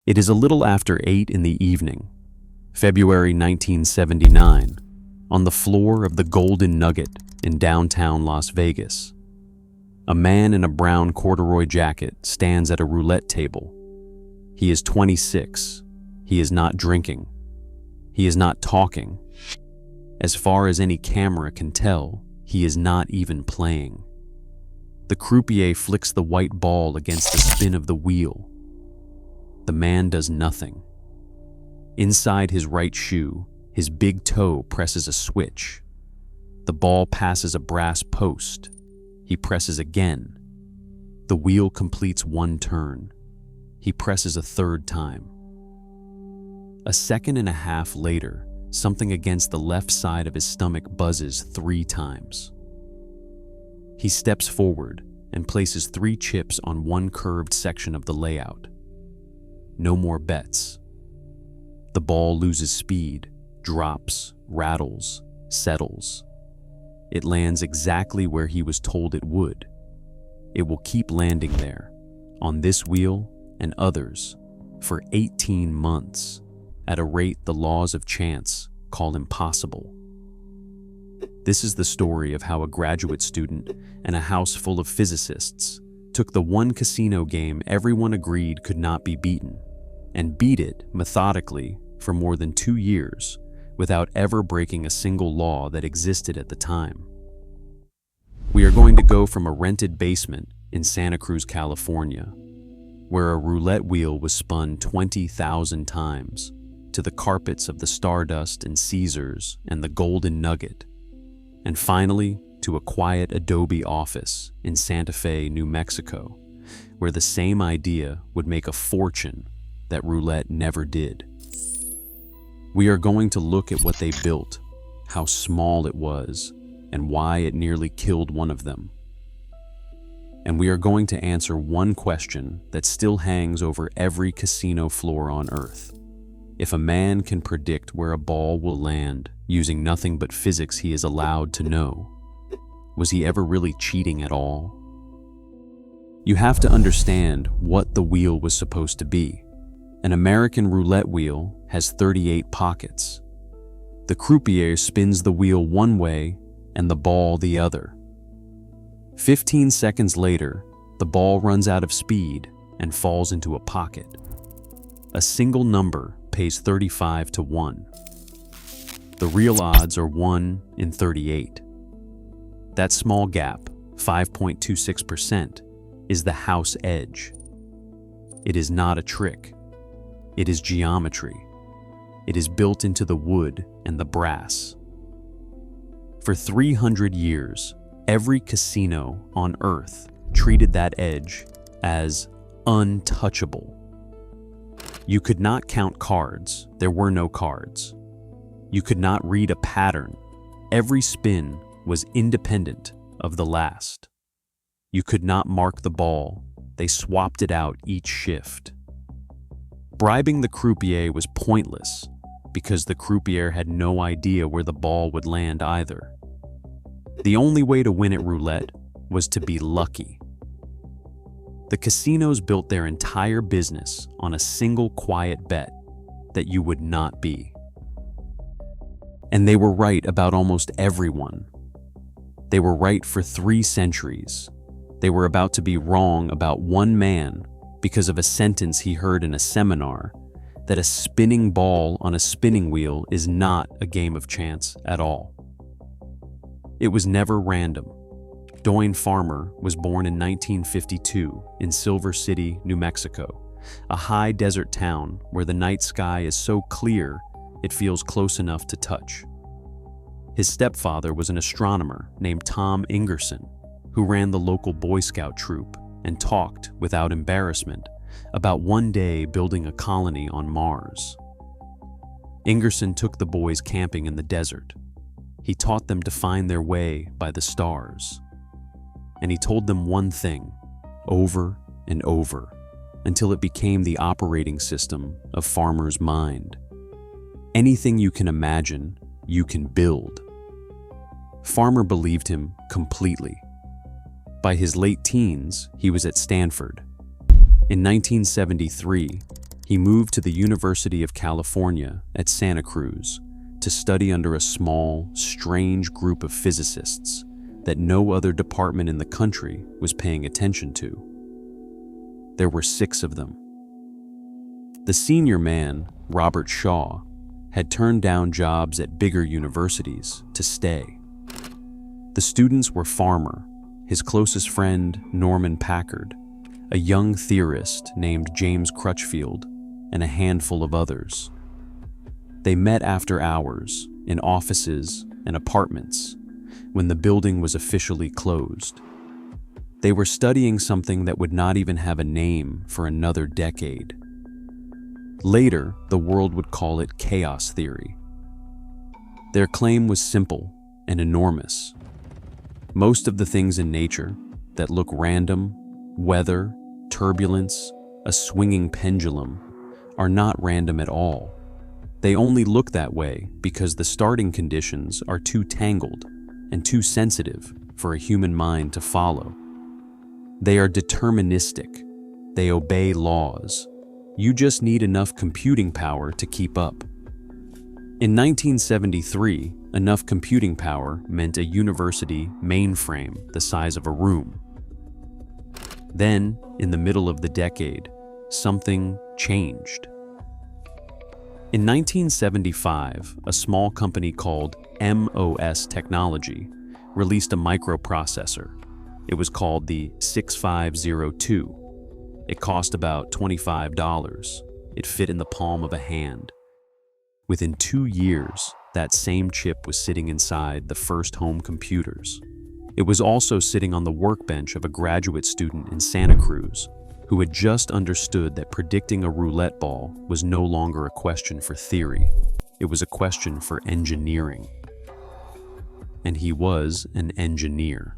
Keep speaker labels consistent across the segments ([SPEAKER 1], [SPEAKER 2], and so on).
[SPEAKER 1] It is a little after 8 in the evening, February 1979, on the floor of the Golden Nugget in downtown Las Vegas. A man in a brown corduroy jacket stands at a roulette table. He is 26. He is not drinking. He is not talking. As far as any camera can tell, he is not even playing. The croupier flicks the white ball against the spin of the wheel. The man does nothing. Inside his right shoe, his big toe presses a switch. The ball passes a brass post. He presses again. The wheel completes one turn. He presses a third time. A second and a half later, something against the left side of his stomach buzzes 3 times. He steps forward and places 3 chips on one curved section of the layout. No more bets. The ball loses speed, drops, rattles, settles. It lands exactly where he was told it would. It will keep landing there, on this wheel and others, for 18 months, at a rate the laws of chance call impossible. This is the story of how a graduate student and a house full of physicists took the one casino game everyone agreed could not be beaten, and beat it methodically for more than 2 years without ever breaking a single law that existed at the time. We are going to go from a rented basement in Santa Cruz, California, where a roulette wheel was spun 20,000 times, to the carpets of the Stardust and Caesars and the Golden Nugget, and finally to a quiet adobe office in Santa Fe, New Mexico, where the same idea would make a fortune that roulette never did. We are going to look at what they built, how small it was, and why it nearly killed one of them. And we are going to answer one question that still hangs over every casino floor on Earth. If a man can predict where a ball will land using nothing but physics he is allowed to know, was he ever really cheating at all? You have to understand what the wheel was supposed to be. An American roulette wheel has 38 pockets. The croupier spins the wheel one way and the ball the other. 15 seconds later, the ball runs out of speed and falls into a pocket. A single number pays 35 to 1. The real odds are 1 in 38. That small gap, 5.26%, is the house edge. It is not a trick. It is geometry. It is built into the wood and the brass. For 300 years, every casino on Earth treated that edge as untouchable. You could not count cards. There were no cards. You could not read a pattern. Every spin was independent of the last. You could not mark the ball. They swapped it out each shift. Bribing the croupier was pointless because the croupier had no idea where the ball would land either. The only way to win at roulette was to be lucky. The casinos built their entire business on a single quiet bet that you would not be. And they were right about almost everyone. They were right for 3 centuries. They were about to be wrong about one man because of a sentence he heard in a seminar that a spinning ball on a spinning wheel is not a game of chance at all. It was never random. Doyne Farmer was born in 1952 in Silver City, New Mexico, a high desert town where the night sky is so clear it feels close enough to touch. His stepfather was an astronomer named Tom Ingerson, who ran the local Boy Scout troop and talked, without embarrassment, about one day building a colony on Mars. Ingerson took the boys camping in the desert. He taught them to find their way by the stars. And he told them one thing, over and over, until it became the operating system of Farmer's mind. Anything you can imagine, you can build. Farmer believed him completely. By his late teens, he was at Stanford. In 1973, He moved to the University of California at Santa Cruz to study under a small, strange group of physicists that no other department in the country was paying attention to. There were 6 of them. The senior man, Robert Shaw, had turned down jobs at bigger universities to stay. The students were Farmer, his closest friend, Norman Packard, a young theorist named James Crutchfield, and a handful of others. They met after hours in offices and apartments when the building was officially closed. They were studying something that would not even have a name for another decade. Later, the world would call it chaos theory. Their claim was simple and enormous. Most of the things in nature that look random, weather, turbulence, a swinging pendulum, are not random at all. They only look that way because the starting conditions are too tangled and too sensitive for a human mind to follow. They are deterministic. They obey laws. You just need enough computing power to keep up. In 1973, enough computing power meant a university mainframe the size of a room. Then, in the middle of the decade, something changed. In 1975, a small company called MOS Technology released a microprocessor. It was called the 6502. It cost about $25. It fit in the palm of a hand. Within 2 years, that same chip was sitting inside the first home computers. It was also sitting on the workbench of a graduate student in Santa Cruz who had just understood that predicting a roulette ball was no longer a question for theory. It was a question for engineering. And he was an engineer.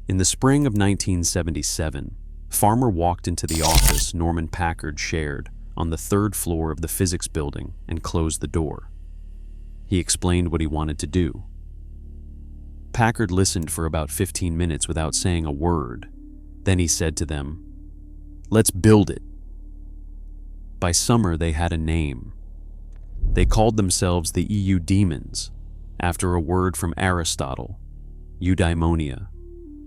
[SPEAKER 1] In the spring of 1977, Farmer walked into the office Norman Packard shared on the 3rd floor of the physics building and closed the door. He explained what he wanted to do. Packard listened for about 15 minutes without saying a word. Then he said to them, "Let's build it." By summer, they had a name. They called themselves the Eudaemons, after a word from Aristotle, eudaimonia,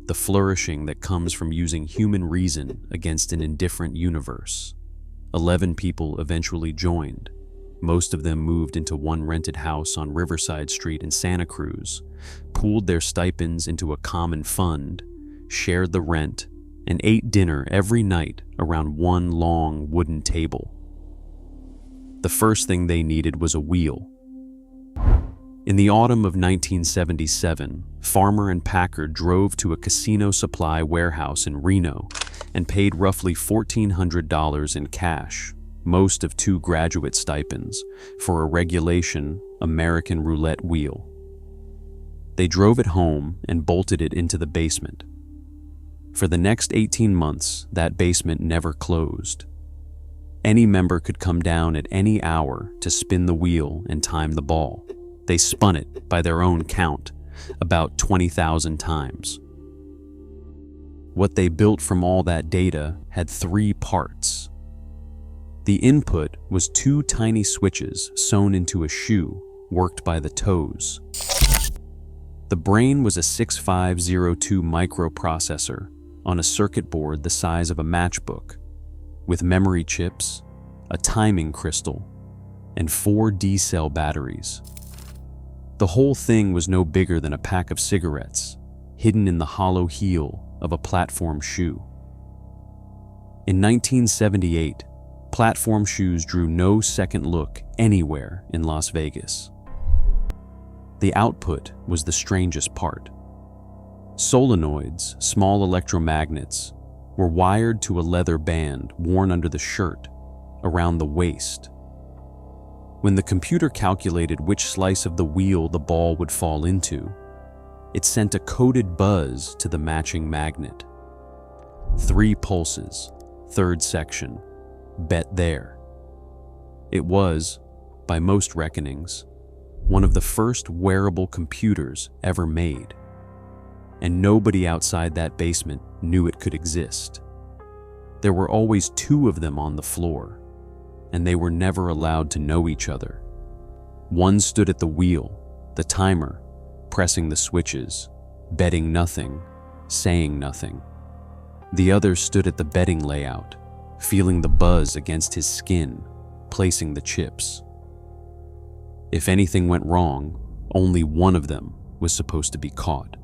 [SPEAKER 1] the flourishing that comes from using human reason against an indifferent universe. 11 people eventually joined. Most of them moved into one rented house on Riverside Street in Santa Cruz, pooled their stipends into a common fund, shared the rent, and ate dinner every night around one long wooden table. The first thing they needed was a wheel. In the autumn of 1977, Farmer and Packard drove to a casino supply warehouse in Reno and paid roughly $1,400 in cash, most of 2 graduate stipends, for a regulation American roulette wheel. They drove it home and bolted it into the basement. For the next 18 months, that basement never closed. Any member could come down at any hour to spin the wheel and time the ball. They spun it, by their own count, about 20,000 times. What they built from all that data had 3 parts. The input was 2 tiny switches sewn into a shoe, worked by the toes. The brain was a 6502 microprocessor on a circuit board the size of a matchbook, with memory chips, a timing crystal, and 4 D-cell batteries. The whole thing was no bigger than a pack of cigarettes, hidden in the hollow heel of a platform shoe. In 1978, platform shoes drew no second look anywhere in Las Vegas. The output was the strangest part. Solenoids, small electromagnets, were wired to a leather band worn under the shirt, around the waist. When the computer calculated which slice of the wheel the ball would fall into, it sent a coded buzz to the matching magnet. 3 pulses, 3rd section, bet there. It was, by most reckonings, one of the first wearable computers ever made. And nobody outside that basement knew it could exist. There were always two of them on the floor, and they were never allowed to know each other. One stood at the wheel, the timer, pressing the switches, betting nothing, saying nothing. The other stood at the betting layout, feeling the buzz against his skin, placing the chips. If anything went wrong, only one of them was supposed to be caught.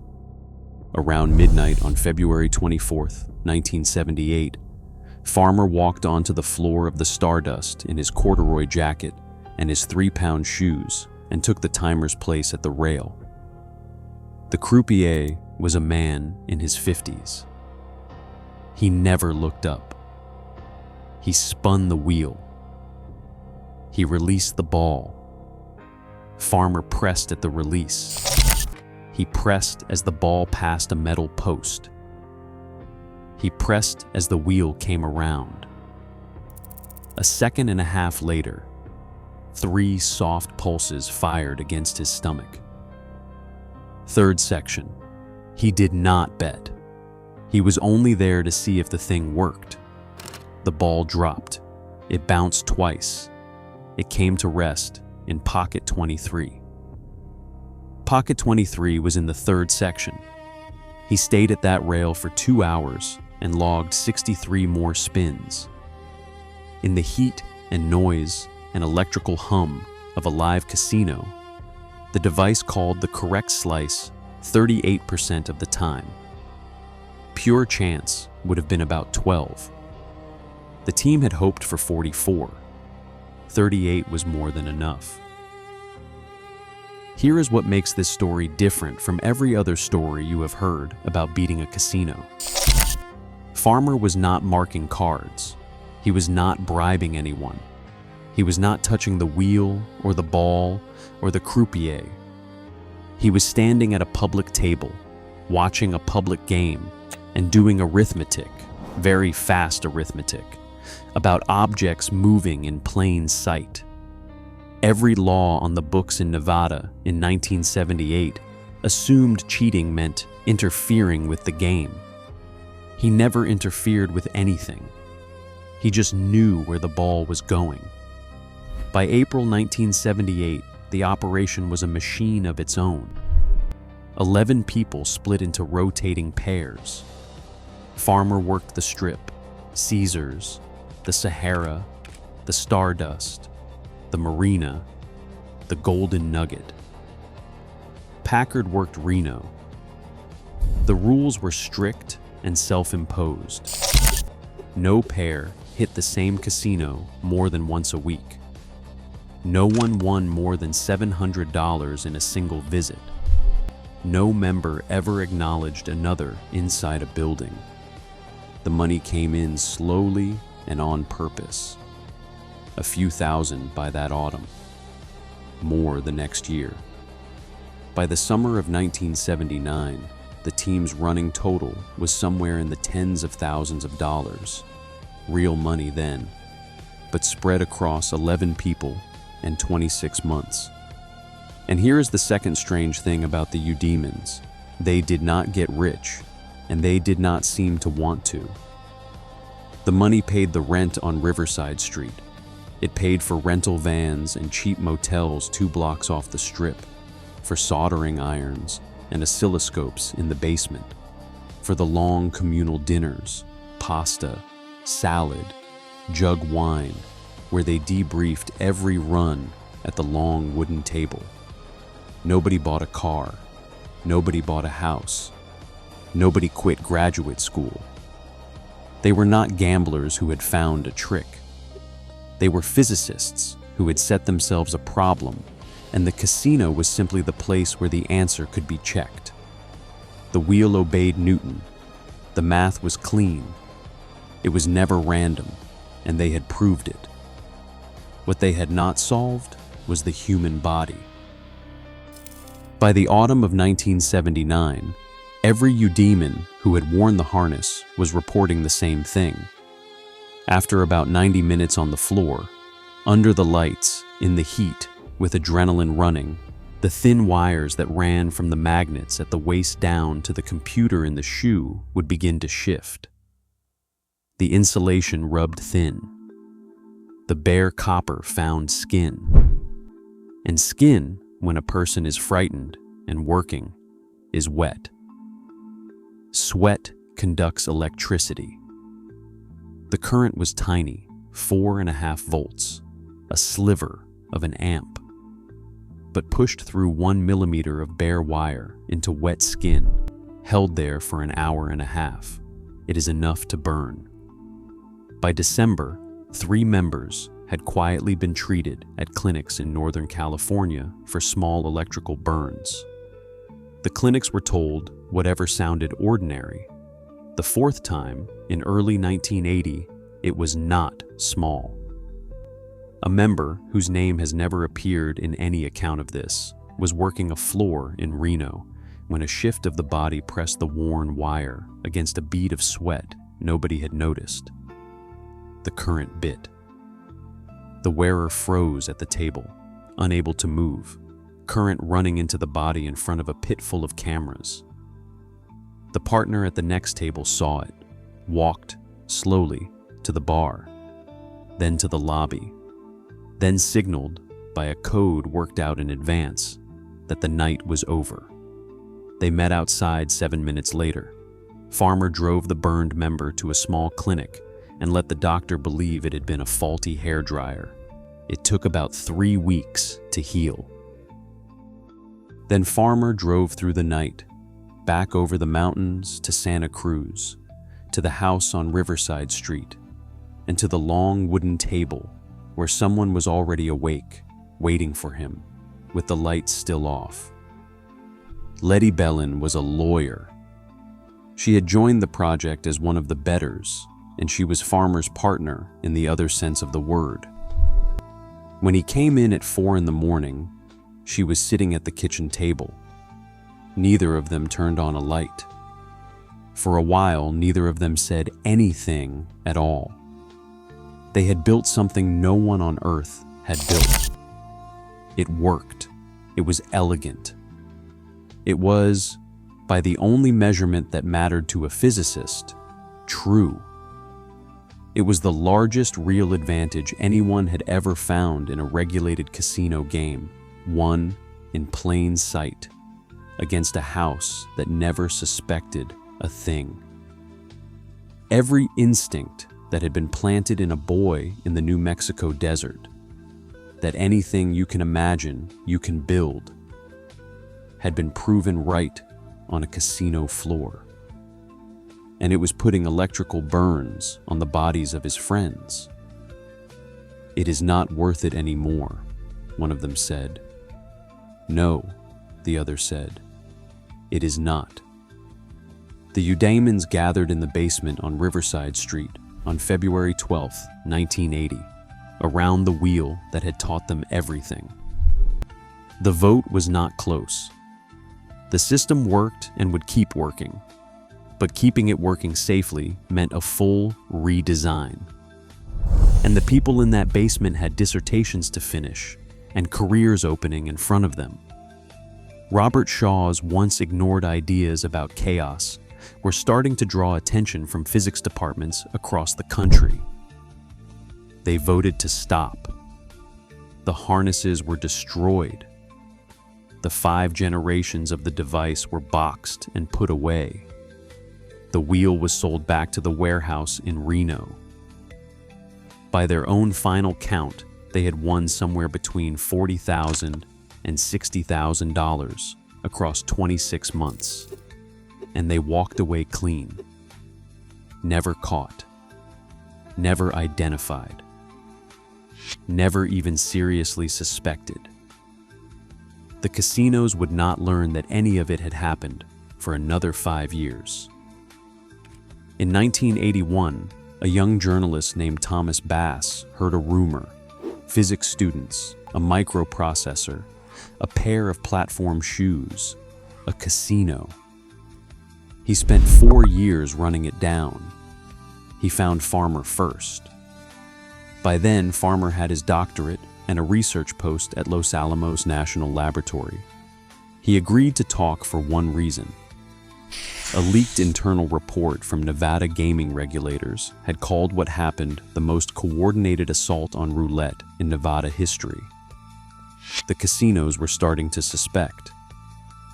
[SPEAKER 1] Around midnight on February 24th, 1978, Farmer walked onto the floor of the Stardust in his corduroy jacket and his 3-pound shoes and took the timer's place at the rail. The croupier was a man in his 50s. He never looked up. He spun the wheel. He released the ball. Farmer pressed at the release. He pressed as the ball passed a metal post. He pressed as the wheel came around. A second and a half later, 3 soft pulses fired against his stomach. Third section. He did not bet. He was only there to see if the thing worked. The ball dropped. It bounced twice. It came to rest in pocket 23. Pocket 23 was in the third section. He stayed at that rail for 2 hours and logged 63 more spins. In the heat and noise and electrical hum of a live casino, the device called the correct slice 38% of the time. Pure chance would have been about 12. The team had hoped for 44. 38 was more than enough. Here is what makes this story different from every other story you have heard about beating a casino. Farmer was not marking cards. He was not bribing anyone. He was not touching the wheel or the ball or the croupier. He was standing at a public table, watching a public game, and doing arithmetic, very fast arithmetic, about objects moving in plain sight. Every law on the books in Nevada in 1978 assumed cheating meant interfering with the game. He never interfered with anything. He just knew where the ball was going. By April 1978, the operation was a machine of its own. 11 people split into rotating pairs. Farmer worked the Strip, Caesars, the Sahara, the Stardust, the Marina, the Golden Nugget. Packard worked Reno. The rules were strict and self-imposed. No pair hit the same casino more than once a week. No one won more than $700 in a single visit. No member ever acknowledged another inside a building. The money came in slowly and on purpose. A few thousand by that autumn. More the next year. By the summer of 1979, the team's running total was somewhere in the tens of thousands of dollars. Real money then, but spread across 11 people and 26 months. And here is the second strange thing about the Eudaemons. They did not get rich, and they did not seem to want to. The money paid the rent on Riverside Street. It paid for rental vans and cheap motels 2 blocks off the Strip, for soldering irons and oscilloscopes in the basement, for the long communal dinners, pasta, salad, jug wine, where they debriefed every run at the long wooden table. Nobody bought a car. Nobody bought a house. Nobody quit graduate school. They were not gamblers who had found a trick. They were physicists who had set themselves a problem, and the casino was simply the place where the answer could be checked. The wheel obeyed Newton. The math was clean. It was never random, and they had proved it. What they had not solved was the human body. By the autumn of 1979, every Eudaemon who had worn the harness was reporting the same thing. After about 90 minutes on the floor, under the lights, in the heat, with adrenaline running, the thin wires that ran from the magnets at the waist down to the computer in the shoe would begin to shift. The insulation rubbed thin. The bare copper found skin. And skin, when a person is frightened and working, is wet. Sweat conducts electricity. The current was tiny, 4.5 volts, a sliver of an amp, but pushed through 1 millimeter of bare wire into wet skin, held there for an hour and a half. It is enough to burn. By December, 3 members had quietly been treated at clinics in Northern California for small electrical burns. The clinics were told whatever sounded ordinary. The 4th time, in early 1980, it was not small. A member, whose name has never appeared in any account of this, was working a floor in Reno when a shift of the body pressed the worn wire against a bead of sweat nobody had noticed. The current bit. The wearer froze at the table, unable to move, current running into the body in front of a pit full of cameras. The partner at the next table saw it, walked slowly to the bar, then to the lobby, then signaled by a code worked out in advance that the night was over. They met outside 7 minutes later. Farmer drove the burned member to a small clinic and let the doctor believe it had been a faulty hairdryer. It took about 3 weeks to heal. Then Farmer drove through the night, back over the mountains to Santa Cruz, to the house on Riverside Street, and to the long wooden table where someone was already awake, waiting for him, with the lights still off. Letty Bellin was a lawyer. She had joined the project as one of the betters, and she was Farmer's partner in the other sense of the word. When he came in at 4 in the morning, she was sitting at the kitchen table. Neither of them turned on a light. For a while, neither of them said anything at all. They had built something no one on Earth had built. It worked. It was elegant. It was, by the only measurement that mattered to a physicist, true. It was the largest real advantage anyone had ever found in a regulated casino game, won in plain sight, against a house that never suspected a thing. Every instinct that had been planted in a boy in the New Mexico desert, that anything you can imagine you can build, had been proven right on a casino floor. And it was putting electrical burns on the bodies of his friends. "It is not worth it anymore," one of them said. "No," the other said, "it is not." The Eudaemons gathered in the basement on Riverside Street on February 12, 1980, around the wheel that had taught them everything. The vote was not close. The system worked and would keep working, but keeping it working safely meant a full redesign. And the people in that basement had dissertations to finish and careers opening in front of them. Robert Shaw's once ignored ideas about chaos were starting to draw attention from physics departments across the country. They voted to stop. The harnesses were destroyed. The 5 generations of the device were boxed and put away. The wheel was sold back to the warehouse in Reno. By their own final count, they had won somewhere between $40,000 and $60,000 across 26 months. And they walked away clean. Never caught. Never identified. Never even seriously suspected. The casinos would not learn that any of it had happened for another 5 years. In 1981, a young journalist named Thomas Bass heard a rumor: physics students, a microprocessor, a pair of platform shoes, a casino. He spent 4 years running it down. He found Farmer first. By then, Farmer had his doctorate and a research post at Los Alamos National Laboratory. He agreed to talk for one reason: A leaked internal report from Nevada gaming regulators had called what happened the most coordinated assault on roulette in Nevada history. The casinos were starting to suspect,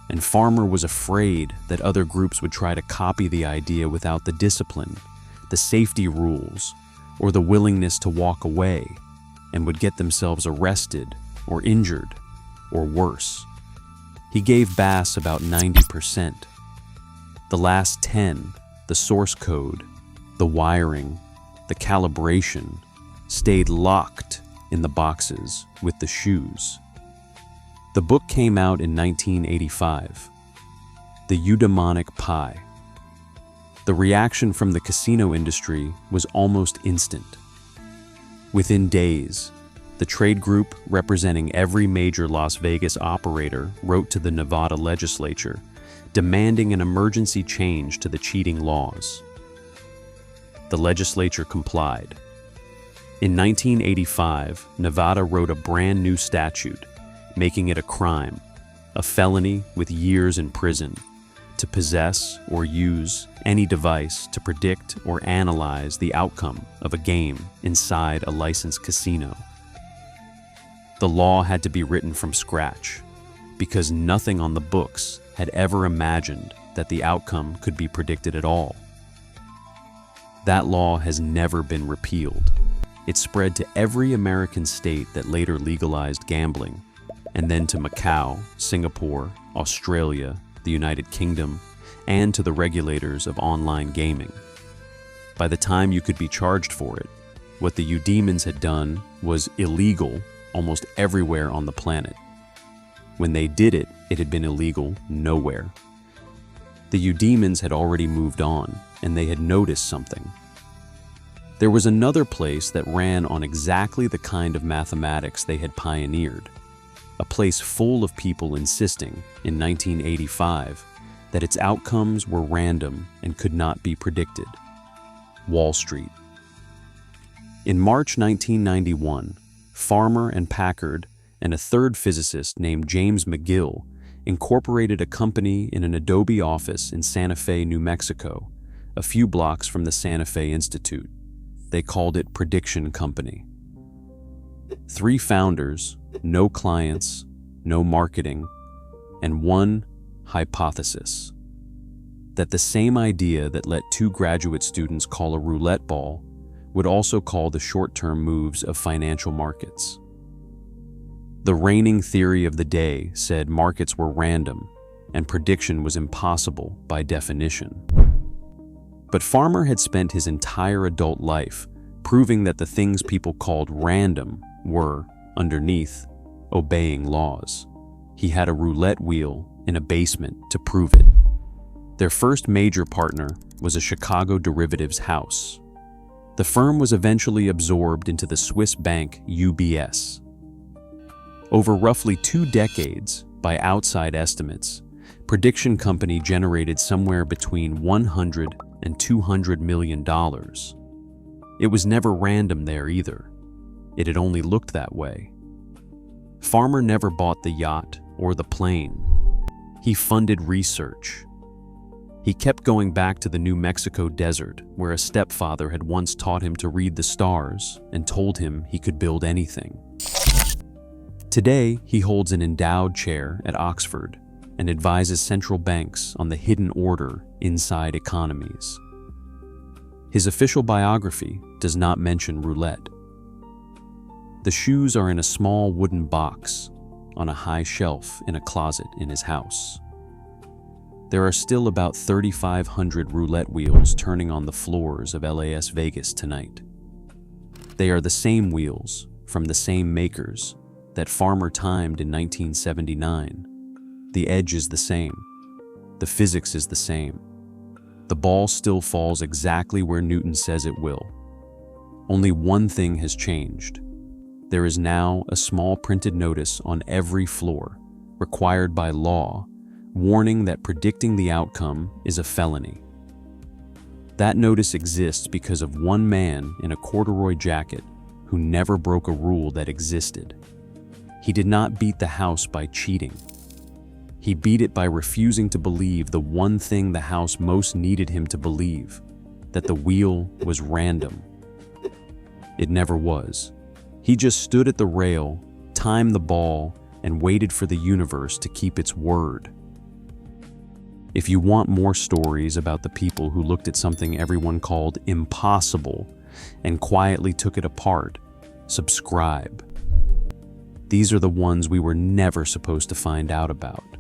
[SPEAKER 1] and Farmer was afraid that other groups would try to copy the idea without the discipline, the safety rules, or the willingness to walk away, and would get themselves arrested or injured, or worse. He gave Bass about 90%. The last 10, the source code, the wiring, the calibration, stayed locked in the boxes with the shoes. The book came out in 1985, The Eudaemonic Pie. The reaction from the casino industry was almost instant. Within days, the trade group representing every major Las Vegas operator wrote to the Nevada legislature, demanding an emergency change to the cheating laws. The legislature complied. In 1985, Nevada wrote a brand new statute, making it a crime, a felony with years in prison, to possess or use any device to predict or analyze the outcome of a game inside a licensed casino. The law had to be written from scratch, because nothing on the books had ever imagined that the outcome could be predicted at all. That law has never been repealed. It spread to every American state that later legalized gambling, and then to Macau, Singapore, Australia, the United Kingdom, and to the regulators of online gaming. By the time you could be charged for it, what the Eudaemons had done was illegal almost everywhere on the planet. When they did it, it had been illegal nowhere. The Eudaemons had already moved on, and they had noticed something. There was another place that ran on exactly the kind of mathematics they had pioneered, a place full of people insisting, in 1985, that its outcomes were random and could not be predicted: Wall Street. In March 1991, Farmer and Packard and a third physicist named James McGill incorporated a company in an Adobe office in Santa Fe, New Mexico, a few blocks from the Santa Fe Institute. They called it Prediction Company. 3 founders, no clients, no marketing, and one hypothesis: that the same idea that let 2 graduate students call a roulette ball would also call the short-term moves of financial markets. The reigning theory of the day said markets were random and prediction was impossible by definition. But Farmer had spent his entire adult life proving that the things people called random were, underneath, obeying laws. He had a roulette wheel in a basement to prove it. Their first major partner was a Chicago derivatives house. The firm was eventually absorbed into the Swiss bank UBS. Over roughly 2 decades, by outside estimates, Prediction Company generated somewhere between $100 and $200 million. It was never random there either. It had only looked that way. Farmer never bought the yacht or the plane. He funded research. He kept going back to the New Mexico desert, where a stepfather had once taught him to read the stars and told him he could build anything. Today, he holds an endowed chair at Oxford and advises central banks on the hidden order inside economies. His official biography does not mention roulette. The shoes are in a small wooden box on a high shelf in a closet in his house. There are still about 3,500 roulette wheels turning on the floors of LAS Vegas tonight. They are the same wheels from the same makers that Farmer timed in 1979. The edge is the same. The physics is the same. The ball still falls exactly where Newton says it will. Only one thing has changed. There is now a small printed notice on every floor, required by law, warning that predicting the outcome is a felony. That notice exists because of one man in a corduroy jacket who never broke a rule that existed. He did not beat the house by cheating. He beat it by refusing to believe the one thing the house most needed him to believe, that the wheel was random. It never was. He just stood at the rail, timed the ball, and waited for the universe to keep its word. If you want more stories about the people who looked at something everyone called impossible and quietly took it apart, subscribe. These are the ones we were never supposed to find out about.